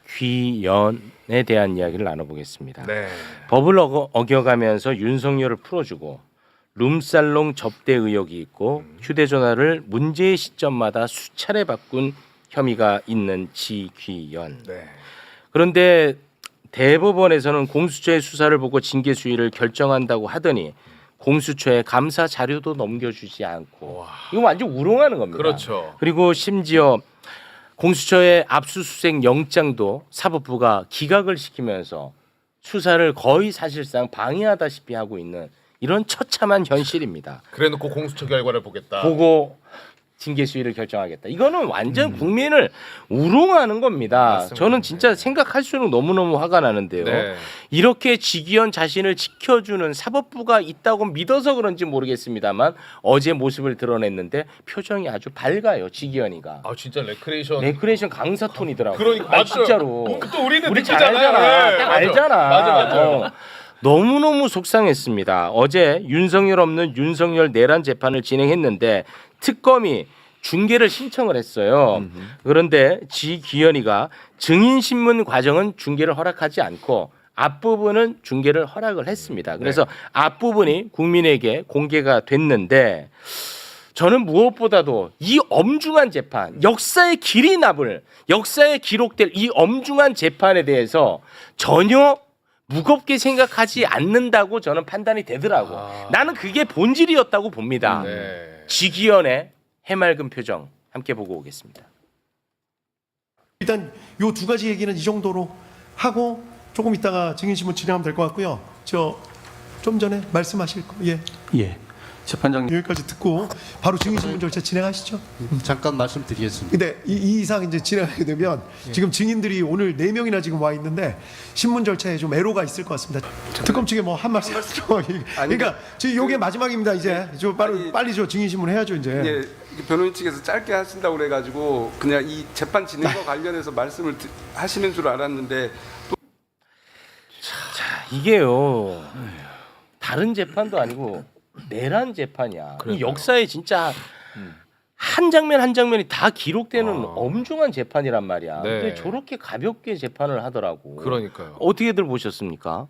지귀연에 대한 이야기를 나눠보겠습니다. 네. 법을 어겨가면서 윤석열을 풀어주고 룸살롱 접대 의혹이 있고 휴대전화를 문제의 시점마다 수차례 바꾼 혐의가 있는 지귀연. 네. 그런데 대법원에서는 공수처의 수사를 보고 징계 수위를 결정한다고 하더니 공수처에 감사 자료도 넘겨주지 않고 와. 이거 완전 우롱하는 겁니다. 그렇죠. 그리고 심지어 공수처의 압수수색 영장도 사법부가 기각을 시키면서 수사를 거의 사실상 방해하다시피 하고 있는 이런 처참한 현실입니다. 그래놓고 공수처 결과를 보겠다. 보고 징계 수위를 결정하겠다. 이거는 완전 국민을 우롱하는 겁니다. 맞습니다. 저는 진짜 생각할수록 너무너무 화가 나는데요. 네. 이렇게 지기현 자신을 지켜주는 사법부가 있다고 믿어서 그런지 모르겠습니다만 어제 모습을 드러냈는데 표정이 아주 밝아요. 지기현이가. 아 진짜 레크레이션. 레크레이션 강사 톤이더라고. 그러니까 아니, 진짜로. 또 우리는 우리 잘 느끼잖아요. 알잖아. 네, 딱 맞아. 알잖아. 맞아. 너무너무 속상했습니다. 어제 윤석열 없는 윤석열 내란 재판을 진행했는데 특검이 중계를 신청을 했어요. 그런데 지귀현이가 증인신문 과정은 중계를 허락하지 않고 앞부분은 중계를 허락을 했습니다. 그래서 앞부분이 국민에게 공개가 됐는데 저는 무엇보다도 이 엄중한 재판, 역사의 길이 남을, 역사에 기록될 이 엄중한 재판에 대해서 전혀 무겁게 생각하지 않는다고 저는 판단이 되더라고. 나는 그게 본질이었다고 봅니다. 네. 지기현의 해맑은 표정 함께 보고 오겠습니다. 일단 요 두 가지 얘기는 이 정도로 하고 조금 있다가 증인신문 진행하면 될 것 같고요. 저 좀 전에 말씀하실 거 예. 재판장님 여기까지 듣고 바로 증인신문 절차 진행하시죠. 잠깐 말씀드리겠습니다. 근데 이 이상 이제 진행하게 되면 지금 증인들이 오늘 4명이나 지금 와 있는데 신문 절차에 좀 애로가 있을 것 같습니다. 특검 측에 뭐 한 말씀 하시죠. 그러니까 지금 요게 마지막입니다. 이제 저 빨리 저 증인신문 해야죠 이제. 예, 변호인 측에서 짧게 하신다고 그래가지고 그냥 이 재판 진행과 관련해서 말씀을 하시는 줄 알았는데 자, 이게요. 다른 재판도 아니고 내란 재판이야. 이 역사에 진짜 한 장면 한 장면이 다 기록되는 엄중한 재판이란 말이야. 네. 근데 저렇게 가볍게 재판을 하더라고. 그러니까요. 어떻게들 보셨습니까?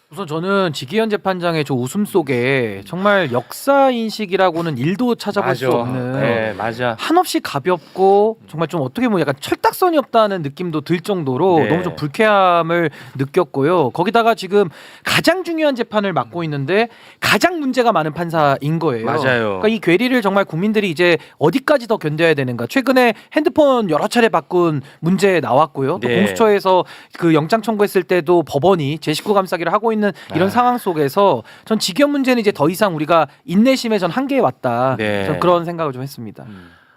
우선 저는 지기현 재판장의 저 웃음 속에 정말 역사 인식이라고는 1도 찾아볼 수 없는 네, 맞아. 한없이 가볍고 정말 좀 어떻게 보면 약간 철딱선이 없다는 느낌도 들 정도로 네. 너무 좀 불쾌함을 느꼈고요. 거기다가 지금 가장 중요한 재판을 맡고 있는데 가장 문제가 많은 판사인 거예요. 맞아요. 그러니까 이 괴리를 정말 국민들이 이제 어디까지 더 견뎌야 되는가. 최근에 핸드폰 여러 차례 바꾼 문제 나왔고요. 또 네. 공수처에서 그 영장 청구했을 때도 법원이 제19 감사기를 하고 있는 이런 상황 속에서 전 지기현 문제는 이제 더 이상 우리가 인내심에 전 한계에 왔다. 네. 전 그런 생각을 좀 했습니다.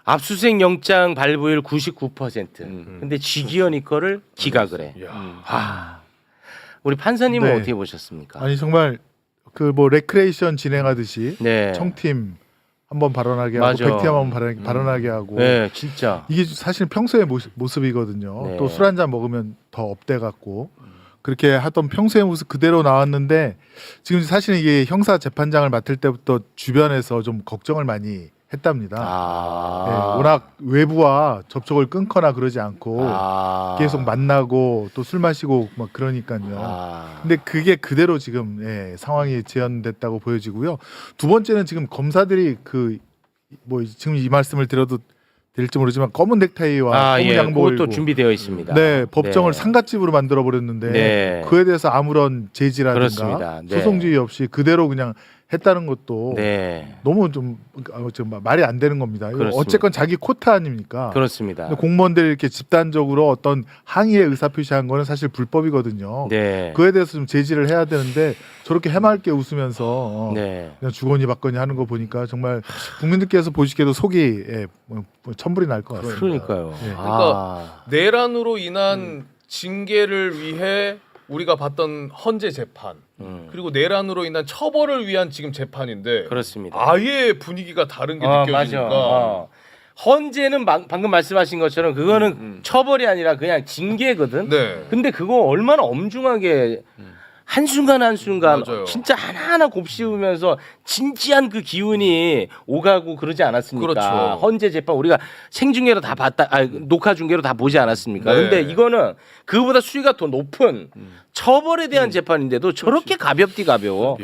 압수수색 영장 발부율 99%. 근데 지기현이 거를 기각을 해. 우리 판사님은 네. 어떻게 보셨습니까? 아니 정말 그 뭐 레크레이션 진행하듯이 네. 청팀 한번 발언하게 하고 맞아. 백팀 한번 발언하게 하고 네, 진짜. 이게 사실 평소의 모습이거든요. 네. 또 술 한 잔 먹으면 더 업돼 갖고 그렇게 하던 평소의 모습 그대로 나왔는데 지금 사실은 이게 형사 재판장을 맡을 때부터 주변에서 좀 걱정을 많이 했답니다. 네, 워낙 외부와 접촉을 끊거나 그러지 않고 계속 만나고 또 술 마시고 막 그러니까요. 근데 그게 그대로 지금 상황이 재현됐다고 보여지고요. 두 번째는 지금 검사들이 그 뭐 지금 이 말씀을 드려도 될지 모르지만 검은 넥타이와 검은 양복을 그것도 입고 준비되어 있습니다. 네, 법정을 네. 상갓집으로 만들어 버렸는데 네. 그에 대해서 아무런 제지라든가 그렇습니다. 네. 소송지휘 없이 그대로 그냥 했다는 것도 네, 너무 좀 말이 안 되는 겁니다. 이거 그렇습니다. 어쨌건 자기 코타 아닙니까? 그렇습니다. 근데 공무원들이 이렇게 집단적으로 어떤 항의의 의사표시한 거는 사실 불법이거든요. 네, 그에 대해서 좀 제지를 해야 되는데 저렇게 해맑게 웃으면서 네. 그냥 주거니 받거니 하는 거 보니까 정말 국민들께서 보시기에도 속이 뭐 천불이 날 것 같습니다. 그러니까요. 네. 그러니까 내란으로 인한 징계를 위해 우리가 봤던 헌재 재판 그리고 내란으로 인한 처벌을 위한 지금 재판인데 그렇습니다. 아예 분위기가 다른 게 느껴지니까 맞아. 헌재는 방금 말씀하신 것처럼 그거는 처벌이 아니라 그냥 징계거든. 네. 근데 그거 얼마나 엄중하게 한순간 한순간 맞아요. 진짜 하나하나 곱씹으면서 진지한 그 기운이 오가고 그러지 않았습니까? 그렇죠. 헌재 재판 우리가 생중계로 다 봤다, 녹화 중계로 다 보지 않았습니까? 네. 근데 이거는 그보다 수위가 더 높은 처벌에 대한 재판인데도 저렇게 가볍디 가벼워.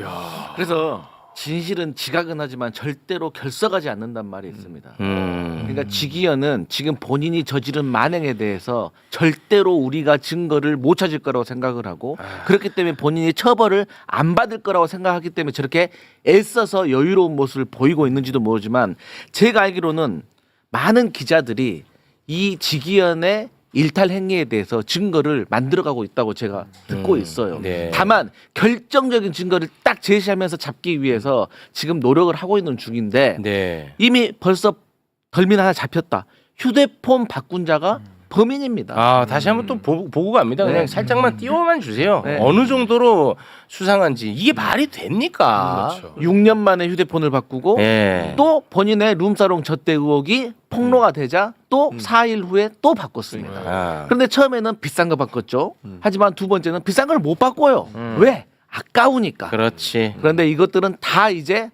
그래서 진실은 지각은 하지만 절대로 결석하지 않는단 말이 있습니다. 그러니까 지기현은 지금 본인이 저지른 만행에 대해서 절대로 우리가 증거를 못 찾을 거라고 생각을 하고 그렇기 때문에 본인이 처벌을 안 받을 거라고 생각하기 때문에 저렇게 애써서 여유로운 모습을 보이고 있는지도 모르지만 제가 알기로는 많은 기자들이 이 지기현의 일탈 행위에 대해서 증거를 만들어가고 있다고 제가 듣고 있어요. 네. 다만 결정적인 증거를 딱 제시하면서 잡기 위해서 지금 노력을 하고 있는 중인데 네. 이미 벌써 덜민 하나 잡혔다. 휴대폰 바꾼 자가 범인입니다. 아, 다시 한번 또 보고 갑니다. 그냥 네. 살짝만 띄워만 주세요. 네. 어느 정도로 수상한지 이게 말이 됩니까? 그렇죠. 6년 만에 휴대폰을 바꾸고 네. 또 본인의 룸사롱 접대 의혹이 폭로가 되자 또 4일 후에 또 바꿨습니다. 아. 그런데 처음에는 비싼 거 바꿨죠. 하지만 두 번째는 비싼 걸 못 바꿔요. 왜? 아까우니까. 그렇지. 그런데 이것들은 다 이제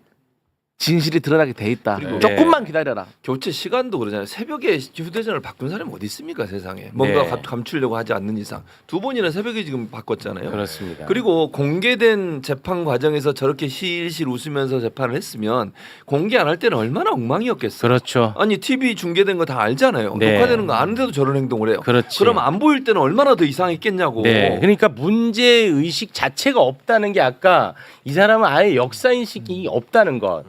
진실이 드러나게 돼 있다. 그리고- 조금만 기다려라. 교체 시간도 그러잖아요. 새벽에 휴대전화를 바꾼 사람이 어디 있습니까 세상에. 뭔가 네. 감추려고 하지 않는 이상. 두 번이나 새벽에 지금 바꿨잖아요. 그렇습니다. 그리고 공개된 재판 과정에서 저렇게 실실 웃으면서 재판을 했으면 공개 안 할 때는 얼마나 엉망이었겠어요. 그렇죠. 아니 TV 중계된 거 다 알잖아요. 네. 녹화되는 거 아는데도 저런 행동을 해요. 그렇지. 그럼 안 보일 때는 얼마나 더 이상했겠냐고. 네. 그러니까 문제 의식 자체가 없다는 게 아까 이 사람은 아예 역사 인식이 없다는 것.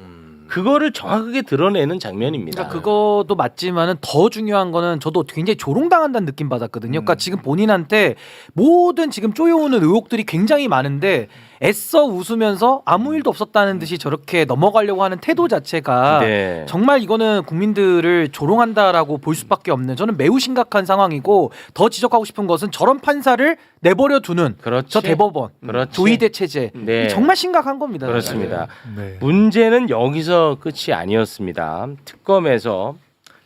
그거를 정확하게 드러내는 장면입니다. 그러니까 그것도 맞지만은 더 중요한 거는 저도 굉장히 조롱당한다는 느낌 받았거든요. 그러니까 지금 본인한테 모든 지금 쪼여오는 의혹들이 굉장히 많은데 애써 웃으면서 아무 일도 없었다는 듯이 저렇게 넘어가려고 하는 태도 자체가 네. 정말 이거는 국민들을 조롱한다라고 볼 수밖에 없는 저는 매우 심각한 상황이고 더 지적하고 싶은 것은 저런 판사를 내버려 두는 그렇지. 저 대법원 그렇지. 조의대 체제 네. 정말 심각한 겁니다. 그렇습니다. 네. 문제는 여기서 끝이 아니었습니다. 특검에서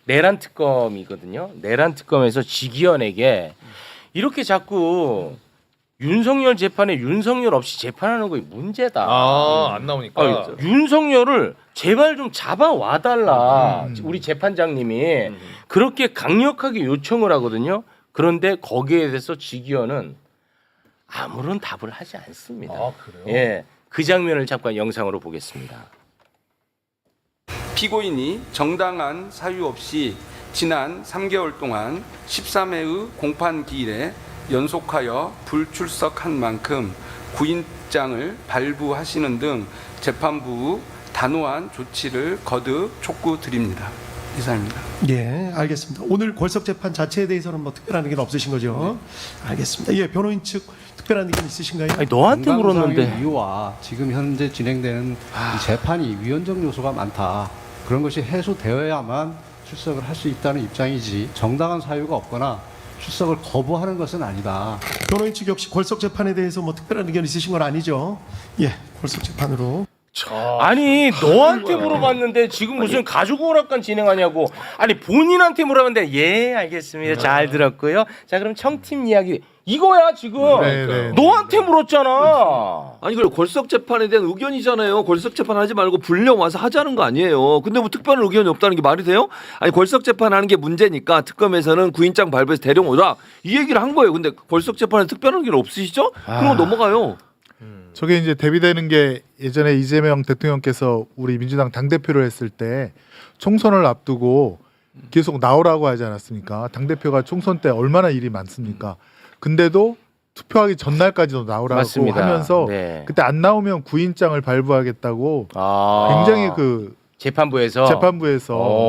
내란 특검이거든요. 내란 특검에서 지기현에게 이렇게 자꾸 윤석열 재판에 윤석열 없이 재판하는 거 문제다. 안 나오니까. 윤석열을 제발 좀 잡아와 달라. 우리 재판장님이 그렇게 강력하게 요청을 하거든요. 그런데 거기에 대해서 지기현은 아무런 답을 하지 않습니다. 아, 그래요? 예, 그 장면을 잠깐 영상으로 보겠습니다. 피고인이 정당한 사유 없이 지난 3개월 동안 13회의 공판 기일에 연속하여 불출석한 만큼 구인장을 발부하시는 등 재판부 단호한 조치를 거듭 촉구드립니다. 이상입니다. 예, 알겠습니다. 오늘 골석 재판 자체에 대해서는 뭐 특별한 의견 없으신 거죠? 알겠습니다. 예, 변호인 측 특별한 의견 있으신가요? 아니, 너한테 물었는데. 이유와 지금 현재 진행되는 이 재판이 위헌적 요소가 많다. 그런 것이 해소되어야만 출석을 할 수 있다는 입장이지 정당한 사유가 없거나 출석을 거부하는 것은 아니다. 변호인 측 역시 골석 재판에 대해서 뭐 특별한 의견 있으신 건 아니죠? 예, 골석 재판으로. 아니 너한테 물어봤는데 지금 무슨 가족 오락관 진행하냐고. 아니 본인한테 물어봤는데 예 알겠습니다. 잘 들었고요. 자 그럼 청팀 이야기 이거야 지금. 네. 너한테 물었잖아. 아니 그리고 골석 재판에 대한 의견이잖아요. 골석 재판 하지 말고 불령 와서 하자는 거 아니에요. 근데 뭐 특별한 의견이 없다는 게 말이 돼요? 아니 골석 재판하는 게 문제니까 특검에서는 구인장 발부해서 데려오라 이 얘기를 한 거예요. 근데 골석 재판에 특별한 의견 없으시죠? 그럼 넘어가요. 저게 이제 대비되는 게 예전에 이재명 대통령께서 우리 민주당 당대표를 했을 때 총선을 앞두고 계속 나오라고 하지 않았습니까? 당대표가 총선 때 얼마나 일이 많습니까? 근데도 투표하기 전날까지도 나오라고 맞습니다. 하면서 네. 그때 안 나오면 구인장을 발부하겠다고 굉장히 그 재판부에서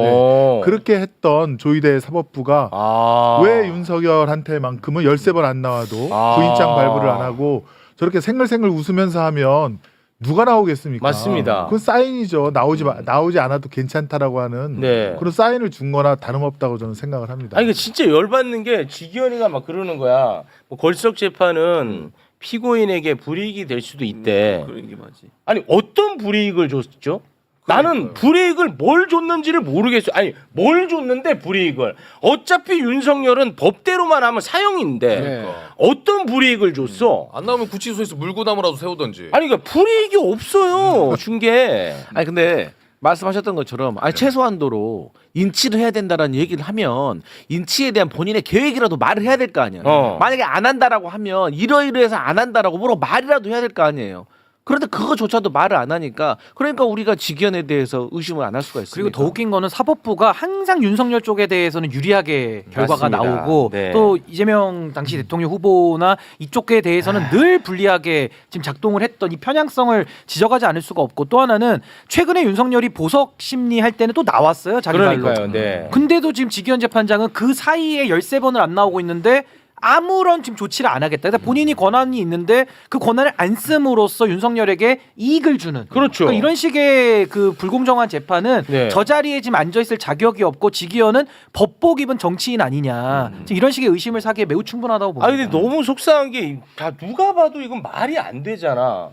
네, 그렇게 했던 조희대 사법부가 왜 윤석열한테만큼은 13번 안 나와도 구인장 발부를 안 하고 저렇게 생글생글 웃으면서 하면 누가 나오겠습니까? 맞습니다. 그건 사인이죠. 나오지 않아도 괜찮다라고 하는 네. 그런 사인을 준 거나 다름없다고 저는 생각을 합니다. 아니 이거 진짜 열받는 게 지기현이가 막 그러는 거야. 뭐 골석 재판은 피고인에게 불이익이 될 수도 있대. 그런 게 맞지. 아니 어떤 불이익을 줬죠? 나는 불이익을 뭘 줬는지를 모르겠어. 아니 뭘 줬는데 불이익을. 어차피 윤석열은 법대로만 하면 사형인데 어떤 불이익을 줬어? 안 나오면 구치소에서 물구나무라도 세우던지. 아니 그러니까 불이익이 없어요. 준 게. 아니 근데 말씀하셨던 것처럼 아니 최소한도로 인치를 해야 된다라는 얘기를 하면 인치에 대한 본인의 계획이라도 말을 해야 될 거 아니에요. 만약에 안 한다라고 하면 이러이러해서 안 한다라고 뭐라고 말이라도 해야 될 거 아니에요. 그런데 그거조차도 말을 안 하니까 그러니까 우리가 직위원에 대해서 의심을 안 할 수가 있습니다. 그리고 더 웃긴 거는 사법부가 항상 윤석열 쪽에 대해서는 유리하게 결과가 맞습니다. 나오고 네. 또 이재명 당시 대통령 후보나 이쪽에 대해서는 늘 불리하게 지금 작동을 했던 이 편향성을 지적하지 않을 수가 없고 또 하나는 최근에 윤석열이 보석 심리 할 때는 또 나왔어요. 자기 말로. 그러니까요. 네. 근데도 지금 직위원 재판장은 그 사이에 13번을 안 나오고 있는데 아무런 지금 조치를 안 하겠다. 그러니까 본인이 권한이 있는데 그 권한을 안 씀으로써 윤석열에게 이익을 주는. 그렇죠. 그러니까 이런 식의 그 불공정한 재판은 네. 저 자리에 지금 앉아 있을 자격이 없고 직위원은 법복 입은 정치인 아니냐. 지금 이런 식의 의심을 사기에 매우 충분하다고 봅니다. 아 근데 너무 속상한 게 다 누가 봐도 이건 말이 안 되잖아.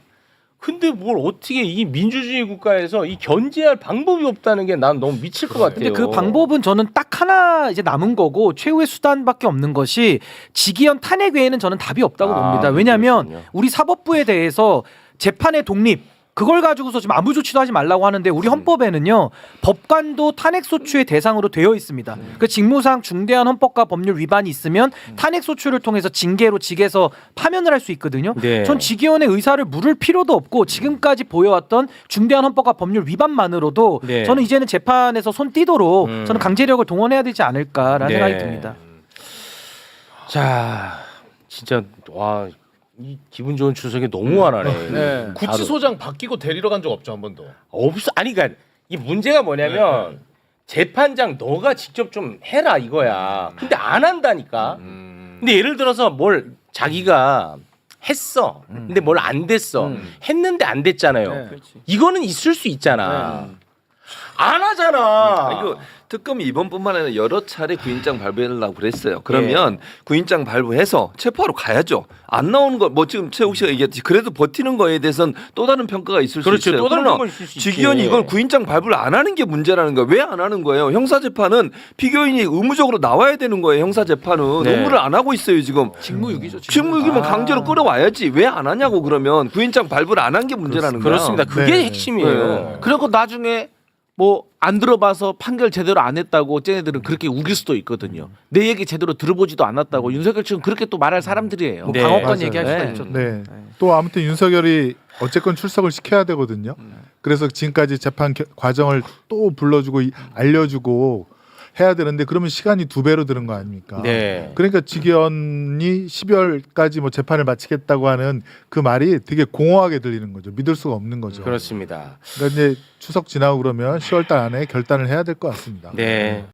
근데 뭘 어떻게 이 민주주의 국가에서 이 견제할 방법이 없다는 게 난 너무 미칠 것 같아요. 근데 그 방법은 저는 딱 하나 이제 남은 거고 최후의 수단밖에 없는 것이 직위원 탄핵 외에는 저는 답이 없다고 봅니다. 왜냐하면 그렇군요. 우리 사법부에 대해서 재판의 독립 그걸 가지고서 지금 아무 조치도 하지 말라고 하는데 우리 헌법에는요 법관도 탄핵 소추의 대상으로 되어 있습니다. 그 직무상 중대한 헌법과 법률 위반이 있으면 탄핵 소추를 통해서 징계로 직에서 파면을 할 수 있거든요. 네. 전 직위원의 의사를 물을 필요도 없고 지금까지 보여왔던 중대한 헌법과 법률 위반만으로도 네. 저는 이제는 재판에서 손 띄도록 저는 강제력을 동원해야 되지 않을까라는 네. 생각이 듭니다. 자 진짜 와. 이 기분 좋은 추석이 너무 화나네. 네. 구치소장 바뀌고 데리러 간 적 없죠 한 번도. 없어. 아니 그러니까 이 문제가 뭐냐면 재판장 너가 직접 좀 해라 이거야. 근데 안 한다니까. 근데 예를 들어서 뭘 자기가 했어. 근데 뭘 안 됐어. 했는데 안 됐잖아요. 이거는 있을 수 있잖아. 안 하잖아. 이거 특검이 이번뿐만 아니라 여러 차례 구인장 발부하려고 그랬어요. 그러면 구인장 발부해서 체포하러 가야죠. 안 나오는 거 뭐 지금 최욱 씨가 얘기했듯이 그래도 버티는 거에 대해서는 또 다른 평가가 있을 그렇죠. 수 있어요. 또 다른 그러나 평가가 있을 수 있지. 직위원이 이걸 구인장 발부를 안 하는 게 문제라는 거예요. 왜 안 하는 거예요? 형사 재판은 피고인이 의무적으로 나와야 되는 거예요. 형사 재판은 네. 의무를 안 하고 있어요 지금. 직무유기죠. 직무유기면 강제로 끌어와야지. 왜 안 하냐고 그러면 구인장 발부를 안 한 게 문제라는 거예요. 그렇습니다. 그게 네. 핵심이에요. 그리고 나중에 뭐 안 들어봐서 판결 제대로 안 했다고 쟤네들은 그렇게 우길 수도 있거든요. 내 얘기 제대로 들어보지도 않았다고 윤석열 측은 그렇게 또 말할 사람들이에요. 네. 방어권 맞아요. 얘기할 수가 네. 있죠. 네. 또 아무튼 윤석열이 어쨌건 출석을 시켜야 되거든요. 그래서 지금까지 재판 과정을 또 불러주고 알려주고 해야 되는데 그러면 시간이 2배로 드는 거 아닙니까? 네. 그러니까 직위원이 12월까지 뭐 재판을 마치겠다고 하는 그 말이 되게 공허하게 들리는 거죠. 믿을 수가 없는 거죠. 그렇습니다. 그러니까 이제 추석 지나고 그러면 10월 달 안에 결단을 해야 될 것 같습니다. 네.